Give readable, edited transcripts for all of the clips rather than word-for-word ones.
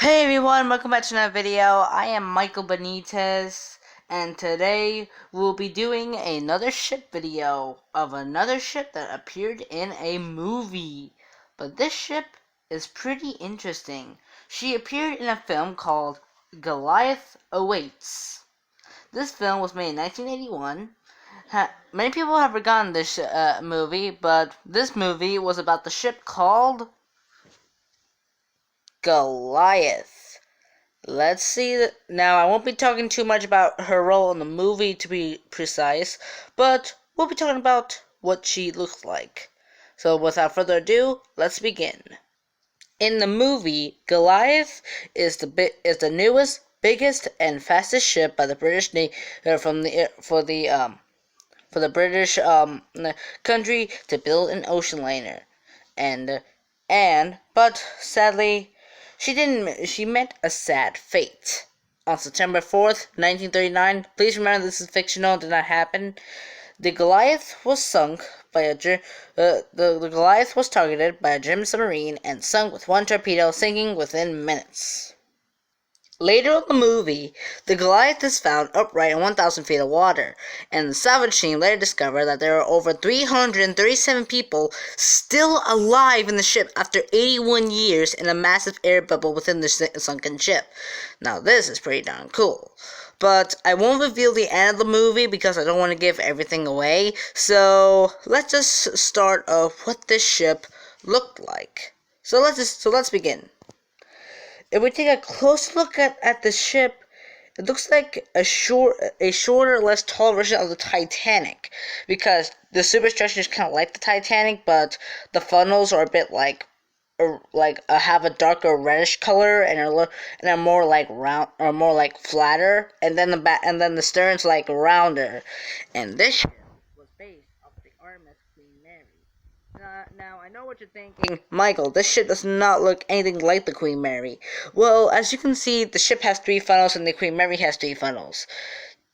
Hey everyone, welcome back to another video. I am Michael Benitez, and today we'll be doing another ship video of another ship that appeared in a movie. But this ship is pretty interesting. She appeared in a film called Goliath Awaits. This film was made in 1981. Many people have forgotten this movie, but this movie was about the ship called Goliath. Let's see. Now, I won't be talking too much about her role in the movie, to be precise, but we'll be talking about what she looks like. So, without further ado, let's begin. In the movie, Goliath is the newest, biggest, and fastest ship by the British Navy for the British country to build an ocean liner, but sadly, she met a sad fate. On September 4th, 1939, please remember this is fictional, did not happen. The Goliath was sunk by the Goliath was targeted by a German submarine and sunk with one torpedo, sinking within minutes. Later in the movie, the Goliath is found upright in 1,000 feet of water, and the salvage team later discovered that there are over 337 people still alive in the ship after 81 years in a massive air bubble within the sunken ship. Now this is pretty darn cool. But I won't reveal the end of the movie because I don't want to give everything away, so let's just start off what this ship looked like. So let's begin. If we take a close look at the ship, it looks like a shorter, less tall version of the Titanic, because the superstructure is kind of like the Titanic, but the funnels are a bit have a darker reddish color and are more like round or more like flatter, and then the stern's like rounder, and this ship was based off the RMS Mary. Now, I know what you're thinking, Michael, this ship does not look anything like the Queen Mary. Well, as you can see, the ship has 3 funnels and the Queen Mary has 3 funnels.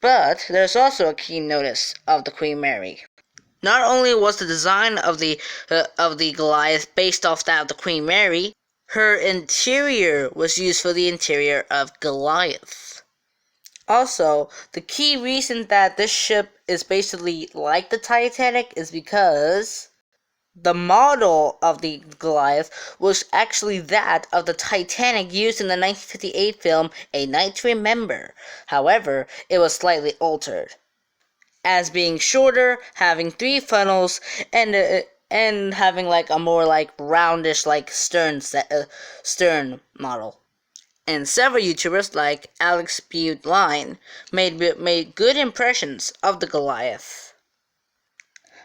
But there's also a key notice of the Queen Mary. Not only was the design of the Goliath based off that of the Queen Mary, her interior was used for the interior of Goliath. Also, the key reason that this ship is basically like the Titanic is because the model of the Goliath was actually that of the Titanic used in the 1958 film A Night to Remember. However, it was slightly altered, as being shorter, having 3 funnels, and having like a more like roundish like stern model. And several YouTubers like Alex Line made good impressions of the Goliath.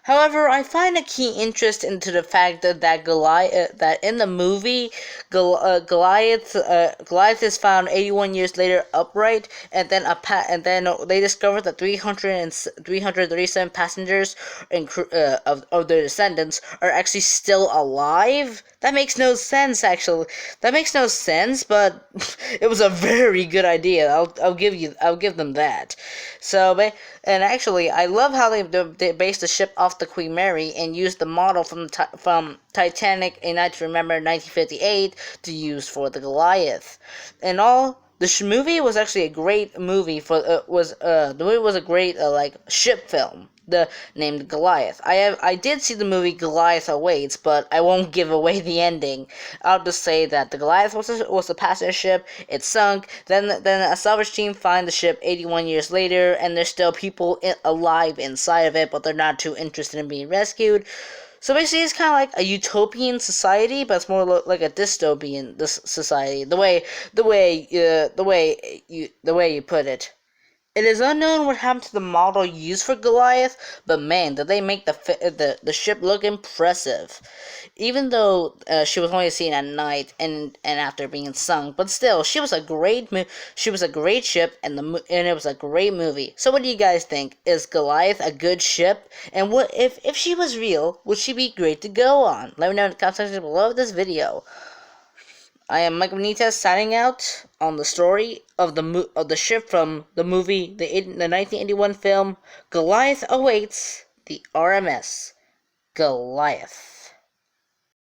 However, I find a key interest into the fact that in the movie, Goliath is found 81 years later upright, and then they discovered that 337 passengers and of their descendants are actually still alive. That makes no sense, actually. That makes no sense, but it was a very good idea. I'll give them that. So, and actually, I love how they based the ship off the Queen Mary and used the model from Titanic A Night to Remember 1958 to use for the Goliath. And all, the movie was actually a great movie the movie was a great ship film. Named Goliath. I did see the movie Goliath Awaits, but I won't give away the ending. I'll just say that the Goliath was a passenger ship. It sunk. Then a salvage team find the ship 81 years later, and there's still people alive inside of it, but they're not too interested in being rescued. So basically, it's kind of like a utopian society, but it's more like a dystopian society. The way you put it. It is unknown what happened to the model used for Goliath, but man, did they make the ship look impressive. Even though she was only seen at night and after being sunk, but still, she was a great ship, and it was a great movie. So what do you guys think? Is Goliath a good ship? And what if she was real, would she be great to go on? Let me know in the comment section below this video. I am Michael Benitez signing out on the story of the ship from the movie, the 1981 film Goliath Awaits, the RMS Goliath.